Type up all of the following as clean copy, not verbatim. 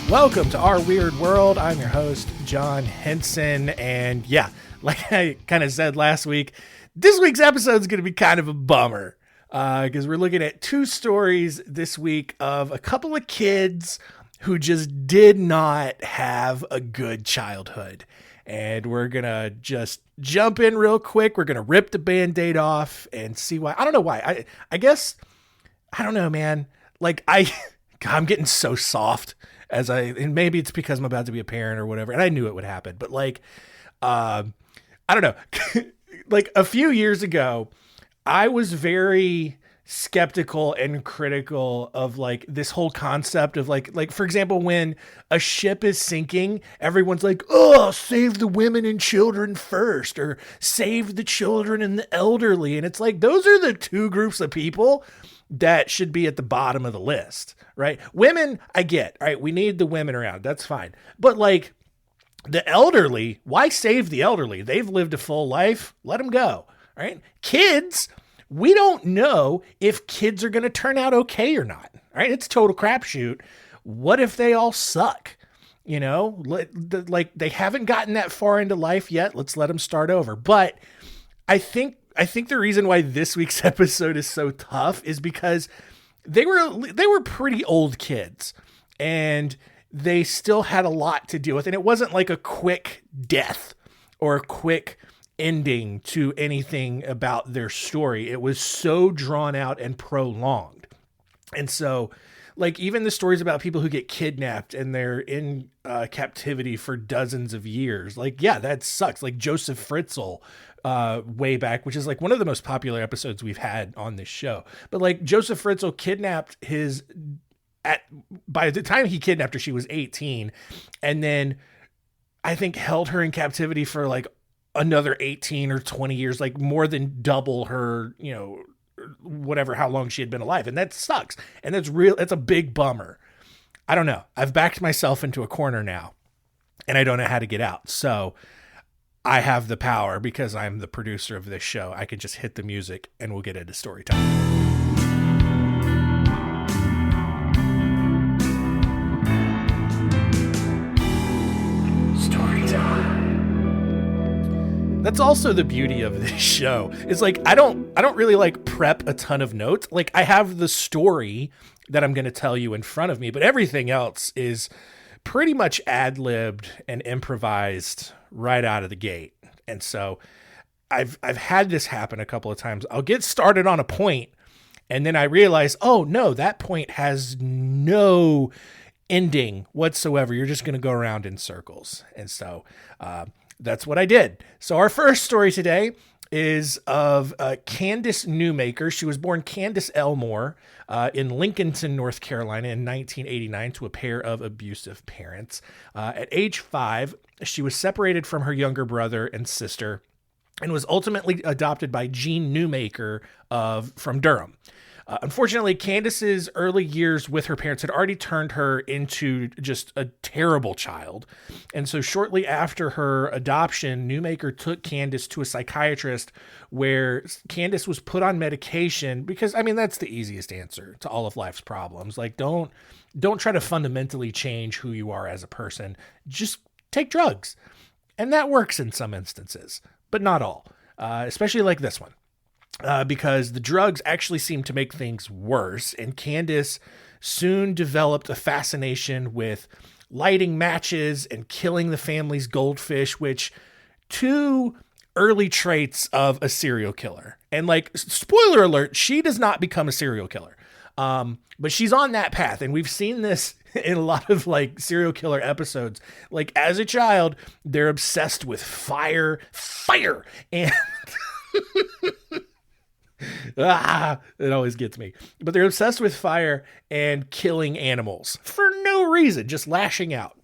Welcome to Our Weird World. I'm your host, John Henson. And yeah, like I kind of said last week, this week's episode is going to be kind of a bummer because we're looking at two stories this week of a couple of kids who just did not have a good childhood. And we're going to just jump in real quick. We're going to rip the Band-Aid off and see why. I don't know why. I guess, I don't know, man. Like I'm getting so soft and maybe it's because I'm about to be a parent or whatever. And I knew it would happen, but like, I don't know, like a few years ago, I was very skeptical and critical of like this whole concept of like, for example, when a ship is sinking, everyone's like, oh, save the women and children first, or save the children and the elderly. And it's like, those are the two groups of people that should be at the bottom of the list, right? Women, I get, all right, we need the women around. That's fine. But like the elderly, why save the elderly? They've lived a full life. Let them go, right? Kids, we don't know if kids are going to turn out okay or not, right? It's total crapshoot. What if they all suck? You know, like they haven't gotten that far into life yet. Let's let them start over. But I think the reason why this week's episode is so tough is because they were pretty old kids and they still had a lot to deal with. And it wasn't like a quick death or a quick ending to anything about their story. It was so drawn out and prolonged. And so like even the stories about people who get kidnapped and they're in captivity for dozens of years, like, yeah, that sucks. Like Joseph Fritzl, way back, which is like one of the most popular episodes we've had on this show. But like Joseph Fritzl kidnapped by the time he kidnapped her, she was 18. And then I think held her in captivity for like another 18 or 20 years, like more than double her, you know, whatever, how long she had been alive. And that sucks. And it's a big bummer. I don't know. I've backed myself into a corner now and I don't know how to get out. So I have the power because I'm the producer of this show. I can just hit the music and we'll get into story time. Story time. That's also the beauty of this show. It's like I don't really like prep a ton of notes. Like I have the story that I'm going to tell you in front of me, but everything else is pretty much ad-libbed and improvised right out of the gate. And so I've had this happen a couple of times. I'll get started on a point and then I realize, oh no, that point has no ending whatsoever. You're just going to go around in circles. And so that's what I did. So our first story today is of Candace Newmaker. She was born Candace Elmore in Lincolnton, North Carolina in 1989 to a pair of abusive parents. At age 5, she was separated from her younger brother and sister and was ultimately adopted by Jean Newmaker from Durham. Unfortunately, Candace's early years with her parents had already turned her into just a terrible child. And so shortly after her adoption, Newmaker took Candace to a psychiatrist where Candace was put on medication because, I mean, that's the easiest answer to all of life's problems. Like, don't try to fundamentally change who you are as a person. Just take drugs. And that works in some instances, but not all, especially like this one. Because the drugs actually seemed to make things worse. And Candace soon developed a fascination with lighting matches and killing the family's goldfish, which two early traits of a serial killer. And like, spoiler alert, she does not become a serial killer. But she's on that path. And we've seen this in a lot of like serial killer episodes. Like as a child, they're obsessed with fire, and it always gets me. But they're obsessed with fire and killing animals for no reason, just lashing out.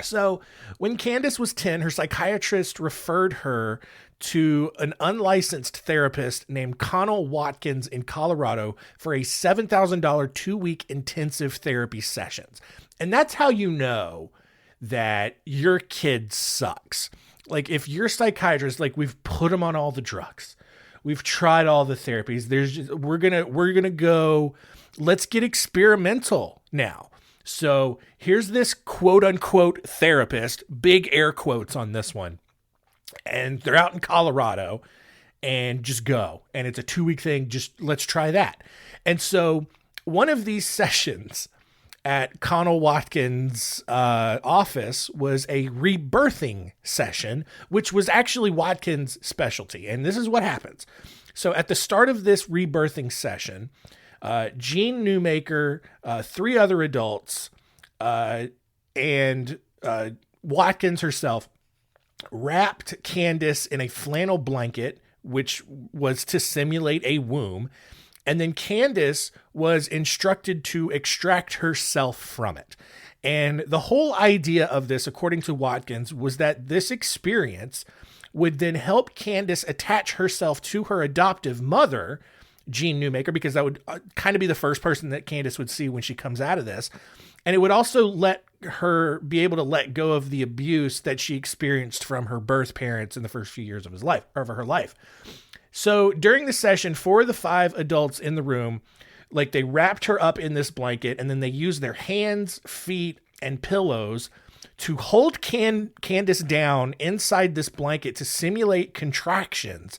So when Candace was 10, her psychiatrist referred her to an unlicensed therapist named Connell Watkins in Colorado for a $7,000 2-week intensive therapy sessions. And that's how you know that your kid sucks. Like if your psychiatrist, like we've put them on all the drugs, we've tried all the therapies. We're gonna go. Let's get experimental now. So here's this quote unquote therapist, big air quotes on this one. And they're out in Colorado, and just go. And it's a 2-week thing. Just let's try that. And so one of these sessions at Connell Watkins' office was a rebirthing session, which was actually Watkins' specialty. And this is what happens. So at the start of this rebirthing session, Jean Newmaker, 3 other adults, and Watkins herself wrapped Candace in a flannel blanket, which was to simulate a womb. And then Candace was instructed to extract herself from it. And the whole idea of this, according to Watkins, was that this experience would then help Candace attach herself to her adoptive mother, Jean Newmaker, because that would kind of be the first person that Candace would see when she comes out of this. And it would also let her be able to let go of the abuse that she experienced from her birth parents in the first few years of her life. So during the session, 4 of the 5 adults in the room, like, they wrapped her up in this blanket, and then they used their hands, feet, and pillows to hold Candace down inside this blanket to simulate contractions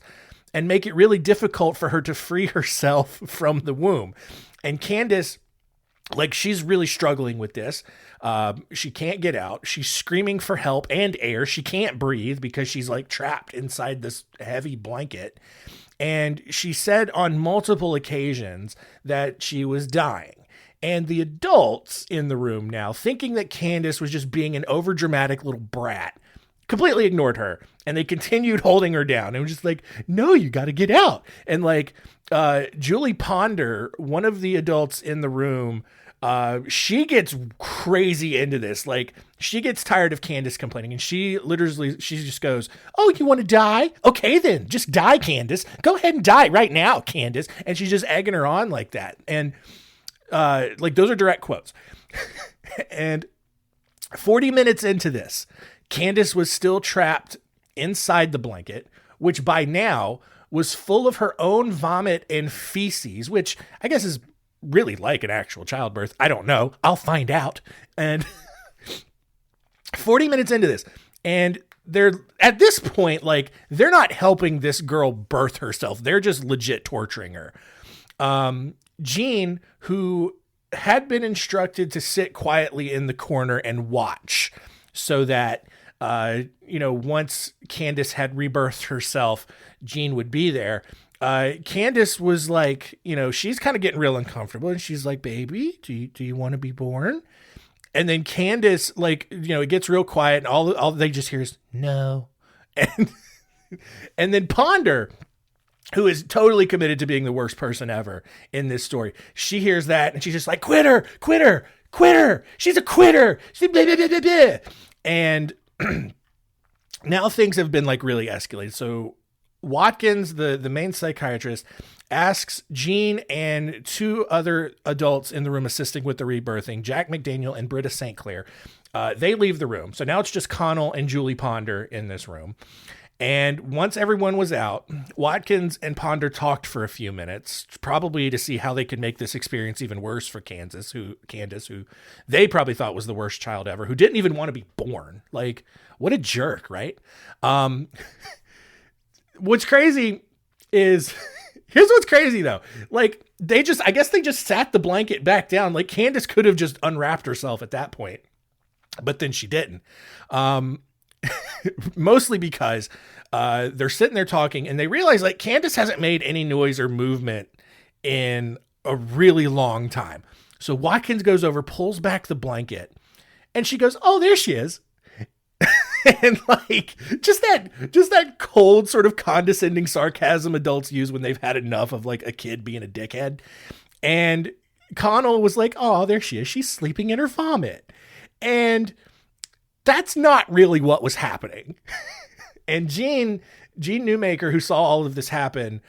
and make it really difficult for her to free herself from the womb. And Candace, like, she's really struggling with this. She can't get out. She's screaming for help and air. She can't breathe because she's, like, trapped inside this heavy blanket. And she said on multiple occasions that she was dying. And the adults in the room now, thinking that Candace was just being an overdramatic little brat, completely ignored her. And they continued holding her down. And was just like, no, you got to get out. And, like, Julie Ponder, one of the adults in the room, she gets crazy into this. Like, she gets tired of Candace complaining, and she just goes, oh, you want to die? Okay, then just die, Candace. Go ahead and die right now, Candace. And she's just egging her on like that. And, like, those are direct quotes. And 40 minutes into this, Candace was still trapped inside the blanket, which by now was full of her own vomit and feces, which I guess is really like an actual childbirth. I don't know. I'll find out. And 40 minutes into this, and they're at this point, like, they're not helping this girl birth herself. They're just legit torturing her. Jean, who had been instructed to sit quietly in the corner and watch so that, once Candace had rebirthed herself, Jean would be there. Candace was like, she's kind of getting real uncomfortable, and she's like, baby, do you want to be born? And then Candace, like, it gets real quiet, and all they just hear is no. And then Ponder, who is totally committed to being the worst person ever in this story, she hears that, and she's just like, quit her. She's a quitter. She's blah, blah, blah, blah, blah. And now things have been, like, really escalated. So Watkins, the main psychiatrist, asks Jean and 2 other adults in the room assisting with the rebirthing, Jack McDaniel and Britta St. Clair. They leave the room. So now it's just Connell and Julie Ponder in this room. And once everyone was out, Watkins and Ponder talked for a few minutes, probably to see how they could make this experience even worse for Candace, who they probably thought was the worst child ever, who didn't even want to be born. Like, what a jerk, right? What's crazy is, here's what's crazy though. Like, I guess they just sat the blanket back down. Like, Candace could have just unwrapped herself at that point, but then she didn't. Mostly because they're sitting there talking, and they realize, like, Candace hasn't made any noise or movement in a really long time. So Watkins goes over, pulls back the blanket, and she goes, oh, there she is. And, like, just that cold sort of condescending sarcasm adults use when they've had enough of, like, a kid being a dickhead. And Connell was like, oh, there she is. She's sleeping in her vomit. And that's not really what was happening. And Jean Newmaker, who saw all of this happen,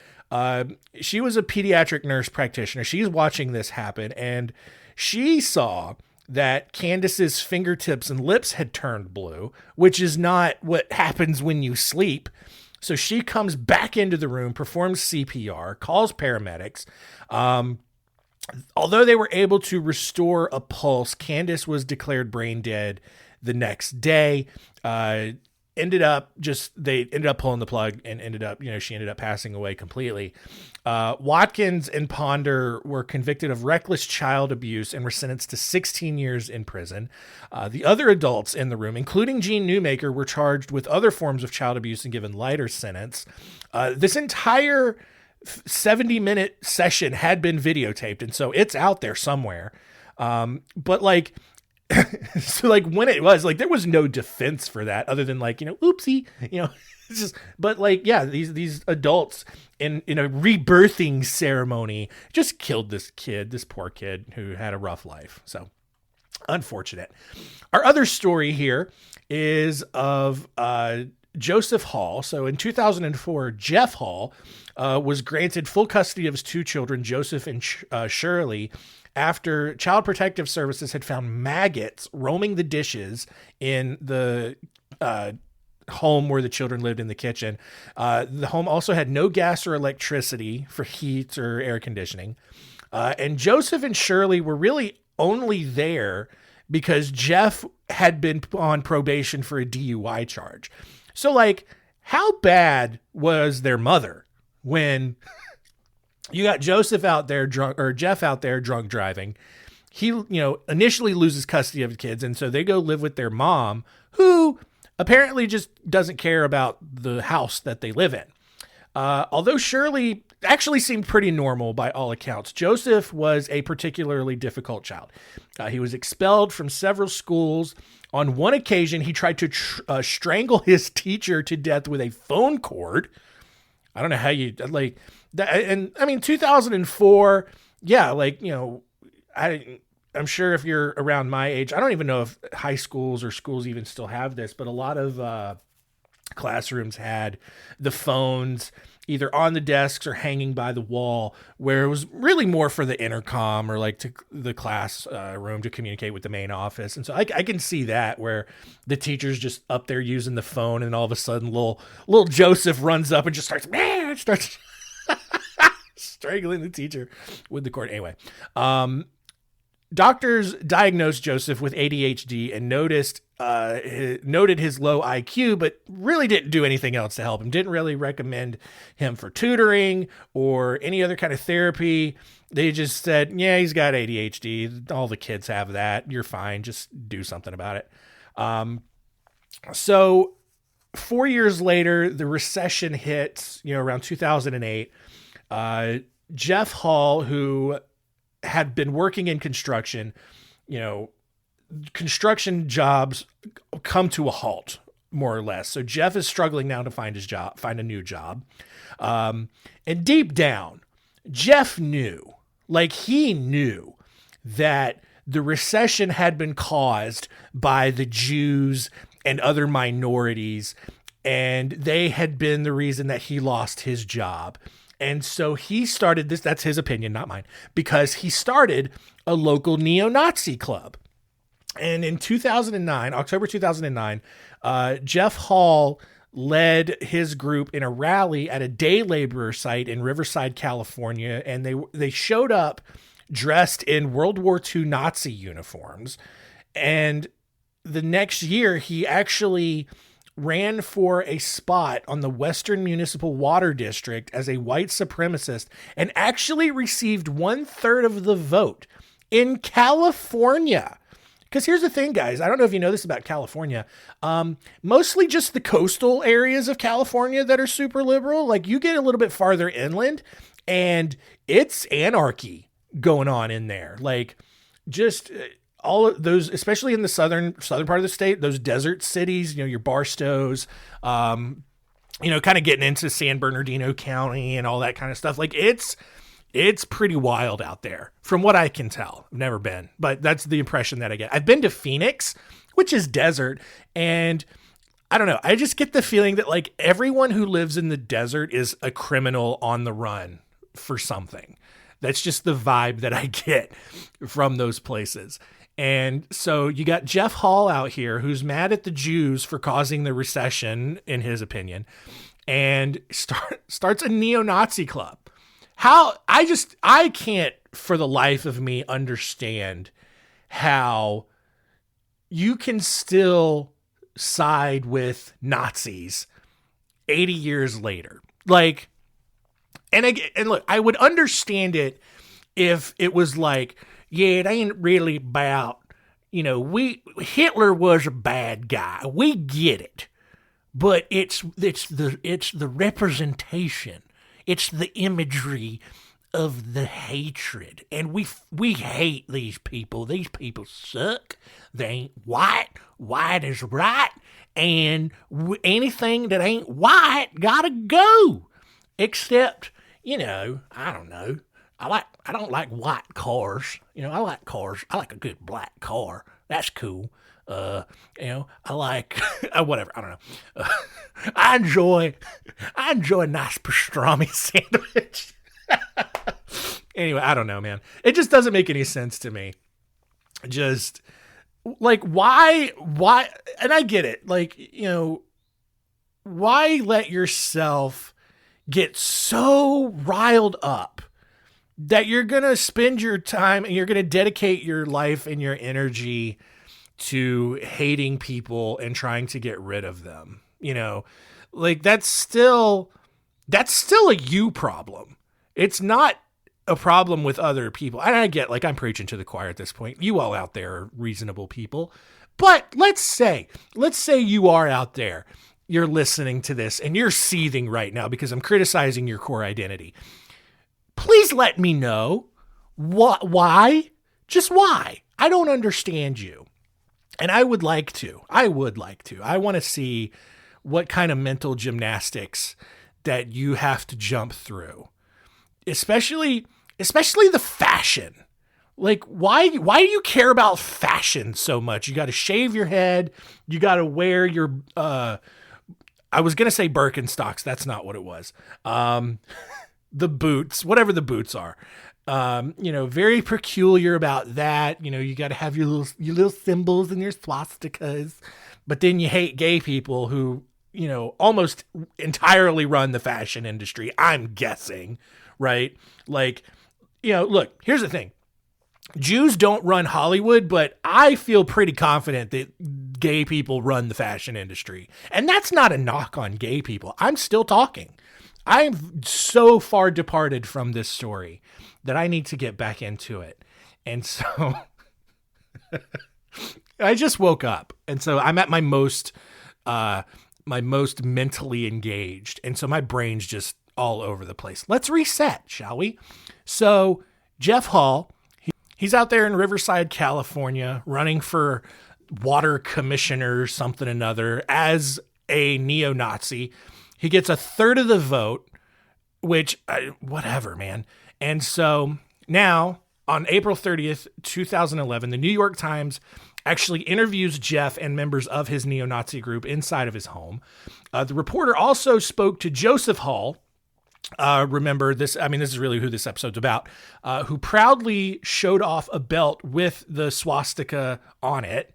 she was a pediatric nurse practitioner. She's watching this happen, and she saw that Candace's fingertips and lips had turned blue, which is not what happens when you sleep. So she comes back into the room, performs CPR, calls paramedics. Although they were able to restore a pulse, Candace was declared brain dead the next day. They ended up pulling the plug and she ended up passing away completely. Watkins and Ponder were convicted of reckless child abuse and were sentenced to 16 years in prison. The other adults in the room, including Jean Newmaker, were charged with other forms of child abuse and given lighter sentence. This entire 70-minute session had been videotaped, and so it's out there somewhere. But like, so like when it was like, there was no defense for that other than like, oopsie, it's just, but like, yeah, these adults in a rebirthing ceremony just killed this poor kid who had a rough life. So unfortunate. Our other story here is of, Joseph Hall. So in 2004, Jeff Hall was granted full custody of his two children, Joseph and Shirley, after Child Protective Services had found maggots roaming the dishes in the home where the children lived in the kitchen. The home also had no gas or electricity for heat or air conditioning. And Joseph and Shirley were really only there because Jeff had been on probation for a DUI charge. So like, how bad was their mother when you got Joseph out there drunk, or Jeff out there drunk driving? He, initially loses custody of the kids. And so they go live with their mom, who apparently just doesn't care about the house that they live in. Although Shirley actually seemed pretty normal by all accounts, Joseph was a particularly difficult child. He was expelled from several schools. On one occasion, he tried to strangle his teacher to death with a phone cord. I don't know how you like that. And I mean, 2004. Yeah. Like, I'm sure if you're around my age, I don't even know if high schools or schools even still have this, but a lot of classrooms had the phones either on the desks or hanging by the wall, where it was really more for the intercom or like to the class room to communicate with the main office. And so I can see that, where the teacher's just up there using the phone, and all of a sudden little Joseph runs up and just starts strangling the teacher with the cord. Anyway, doctors diagnosed Joseph with ADHD and noted his low IQ, but really didn't do anything else to help him. Didn't really recommend him for tutoring or any other kind of therapy. They just said, yeah, he's got ADHD. All the kids have that. You're fine. Just do something about it. So 4 years later, the recession hits, around 2008. Jeff Hall, who had been working in construction, construction jobs come to a halt, more or less. So Jeff is struggling now to find a new job. And deep down, Jeff knew that the recession had been caused by the Jews and other minorities, and they had been the reason that he lost his job. And so he started this, that's his opinion, not mine, because he started a local neo-Nazi club. And in October 2009, Jeff Hall led his group in a rally at a day laborer site in Riverside, California. And they showed up dressed in World War II Nazi uniforms. And the next year, he actually ran for a spot on the Western Municipal Water District as a white supremacist and actually received 1/3 of the vote in California. Because here's the thing, guys. I don't know if you know this about California. Mostly just the coastal areas of California that are super liberal. Like, you get a little bit farther inland and it's anarchy going on in there. Like, just all of those, especially in the southern part of the state, those desert cities, your Barstows, kind of getting into San Bernardino County and all that kind of stuff. Like, it's pretty wild out there from what I can tell. I've never been, but that's the impression that I get. I've been to Phoenix, which is desert. And I don't know. I just get the feeling that like everyone who lives in the desert is a criminal on the run for something. That's just the vibe that I get from those places. And so you got Jeff Hall out here who's mad at the Jews for causing the recession, in his opinion, and starts a neo-Nazi club. I can't for the life of me understand how you can still side with Nazis 80 years later. Like, and look, I would understand it if it was like, yeah, it ain't really about, Hitler was a bad guy. We get it. But it's the representation. It's the imagery of the hatred. And we hate these people. These people suck. They ain't white. White is right. And anything that ain't white gotta go. Except, I don't know. I don't like white cars. I like cars. I like a good black car. That's cool. I like whatever. I don't know. I enjoy a nice pastrami sandwich. Anyway, I don't know, man. It just doesn't make any sense to me. Just like why? And I get it. Like, why let yourself get so riled up that you're going to spend your time and you're going to dedicate your life and your energy to hating people and trying to get rid of them. Like that's still a you problem. It's not a problem with other people. And I get, like, I'm preaching to the choir at this point. You all out there are reasonable people. But let's say you are out there. You're listening to this and you're seething right now because I'm criticizing your core identity. Please let me know why. Just why. I don't understand you. And I would like to. I want to see what kind of mental gymnastics that you have to jump through. Especially the fashion. Like, why do you care about fashion so much? You got to shave your head. You got to wear your, I was going to say Birkenstocks. That's not what it was. The boots, whatever the boots are. Very peculiar about that. You got to have your little symbols and your swastikas, but then you hate gay people who, almost entirely run the fashion industry. I'm guessing, right? Like, look, here's the thing. Jews don't run Hollywood, but I feel pretty confident that gay people run the fashion industry. And that's not a knock on gay people. I'm still talking. I'm so far departed from this story that I need to get back into it. And so I just woke up. And so I'm at my most mentally engaged. And so my brain's just all over the place. Let's reset, shall we? So Jeff Hall, he's out there in Riverside, California, running for water commissioner, something another, as a neo-Nazi. He gets a third of the vote, which, whatever, man. And so now, on April 30th, 2011, the New York Times actually interviews Jeff and members of his neo-Nazi group inside of his home. The reporter also spoke to Joseph Hall. Remember this, this is really who this episode's about, who proudly showed off a belt with the swastika on it.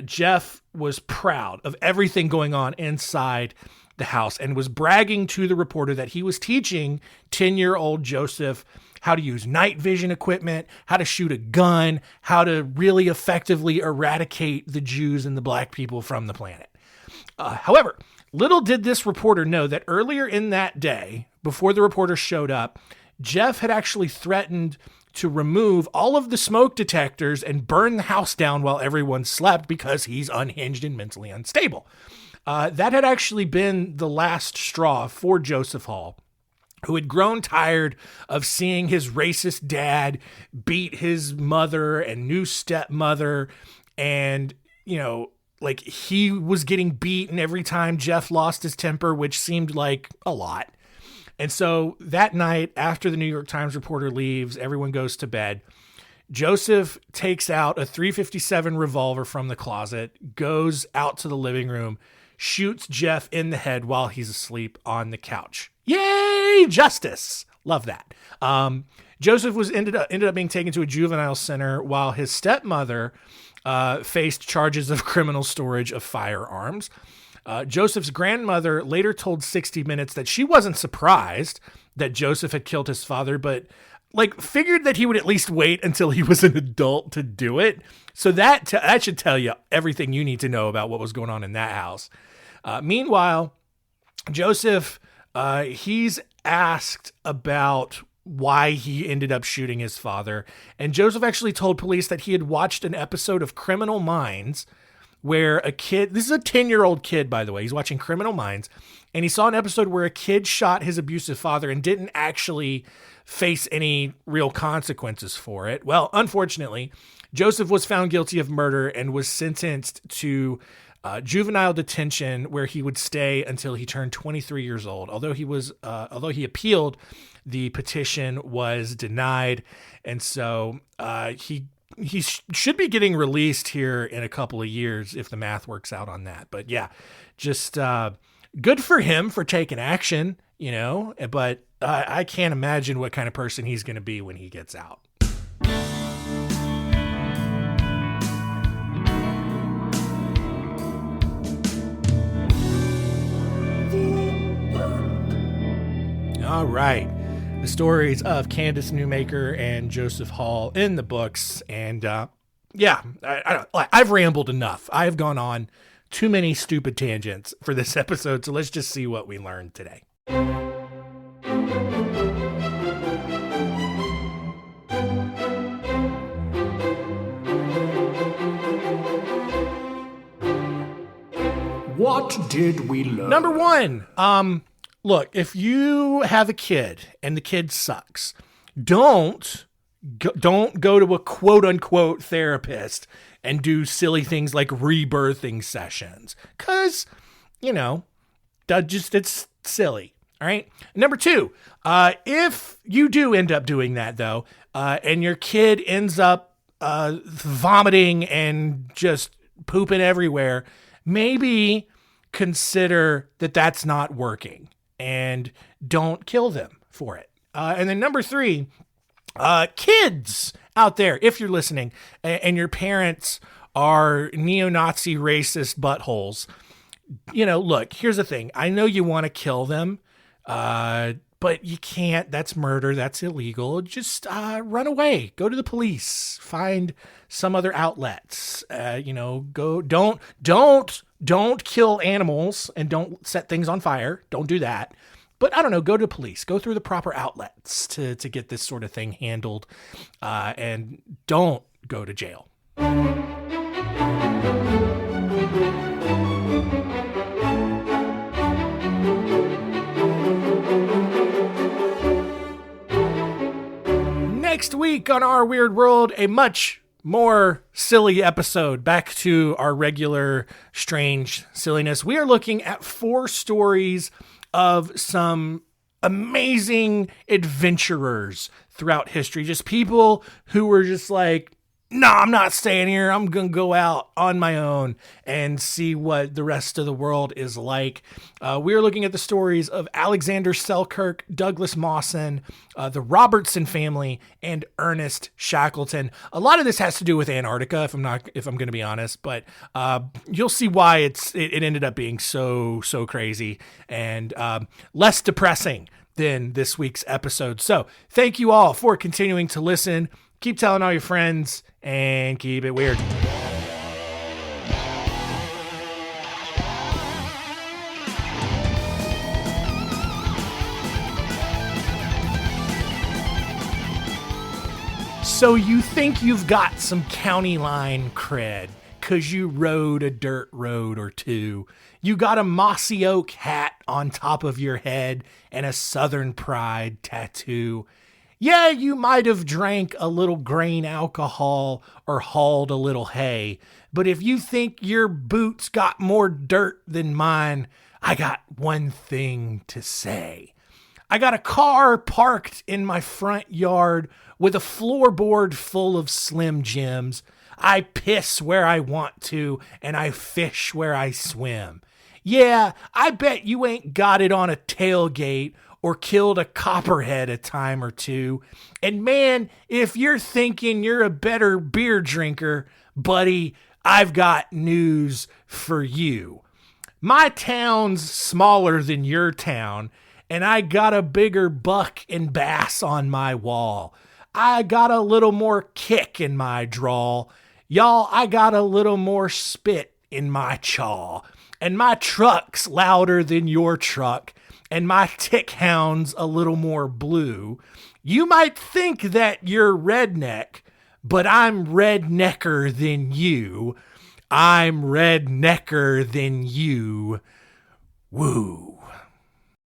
Jeff was proud of everything going on inside the house and was bragging to the reporter that he was teaching 10-year-old Joseph how to use night vision equipment, how to shoot a gun, how to really effectively eradicate the Jews and the black people from the planet. However, little did this reporter know that earlier in that day, before the reporter showed up, Jeff had actually threatened to remove all of the smoke detectors and burn the house down while everyone slept because he's unhinged and mentally unstable. That had actually been the last straw for Joseph Hall, who had grown tired of seeing his racist dad beat his mother and new stepmother. And, like he was getting beaten every time Jeff lost his temper, which seemed like a lot. And so that night, after the New York Times reporter leaves, everyone goes to bed. Joseph takes out a .357 revolver from the closet, goes out to the living room, shoots Jeff in the head while he's asleep on the couch. Yay, justice. Love that. Joseph ended up being taken to a juvenile center while his stepmother faced charges of criminal storage of firearms. Joseph's grandmother later told 60 Minutes that she wasn't surprised that Joseph had killed his father, but figured that he would at least wait until he was an adult to do it. So that should tell you everything you need to know about what was going on in that house. Meanwhile, Joseph, he's asked about why he ended up shooting his father. And Joseph actually told police that he had watched an episode of Criminal Minds where a kid, this is a 10-year-old kid, by the way, he's watching Criminal Minds, and he saw an episode where a kid shot his abusive father and didn't actually face any real consequences for it. Well, unfortunately, Joseph was found guilty of murder and was sentenced to juvenile detention, where he would stay until he turned 23 years old. Although he appealed, the petition was denied, and so he should be getting released here in a couple of years if the math works out on that. But yeah, just good for him for taking action, but I can't imagine what kind of person he's going to be when he gets out. All right. The stories of Candace Newmaker and Joseph Hall in the books. And I've rambled enough. I've gone on too many stupid tangents for this episode. So let's just see what we learned today. What did we learn? Number one, look, if you have a kid and the kid sucks, don't go to a quote unquote therapist and do silly things like rebirthing sessions. 'Cause, it's silly. All right. Number two, if you do end up doing that though, and your kid ends up, vomiting and just pooping everywhere, maybe consider that that's not working. And don't kill them for it. And then number three, kids out there, if you're listening and your parents are neo-Nazi racist buttholes, look, here's the thing. I know you want to kill them, but you can't. That's murder. That's illegal. Just run away. Go to the police. Find some other outlets. Don't kill animals and don't set things on fire. Don't do that. But I don't know, go to police, go through the proper outlets to get this sort of thing handled, and don't go to jail. Next week on Our Weird World, a much more silly episode, back to our regular strange silliness. We are looking at 4 stories of some amazing adventurers throughout history. Just people who were just like, no, I'm not staying here. I'm going to go out on my own and see what the rest of the world is like. We're looking at the stories of Alexander Selkirk, Douglas Mawson, the Robertson family, and Ernest Shackleton. A lot of this has to do with Antarctica, if I'm going to be honest, but you'll see why it ended up being so crazy and less depressing than this week's episode. So thank you all for continuing to listen. Keep telling all your friends and keep it weird. So you think you've got some county line cred because you rode a dirt road or two. You got a mossy oak hat on top of your head and a Southern Pride tattoo. Yeah, you might have drank a little grain alcohol or hauled a little hay, but if you think your boots got more dirt than mine, I got one thing to say. I got a car parked in my front yard with a floorboard full of Slim Jims. I piss where I want to, and I fish where I swim. Yeah, I bet you ain't got it on a tailgate or killed a copperhead a time or two. And man, if you're thinking you're a better beer drinker, buddy, I've got news for you. My town's smaller than your town, and I got a bigger buck and bass on my wall. I got a little more kick in my drawl. Y'all, I got a little more spit in my chaw. And my truck's louder than your truck, and my tick hound's a little more blue. You might think that you're redneck, but I'm rednecker than you. I'm rednecker than you. Woo.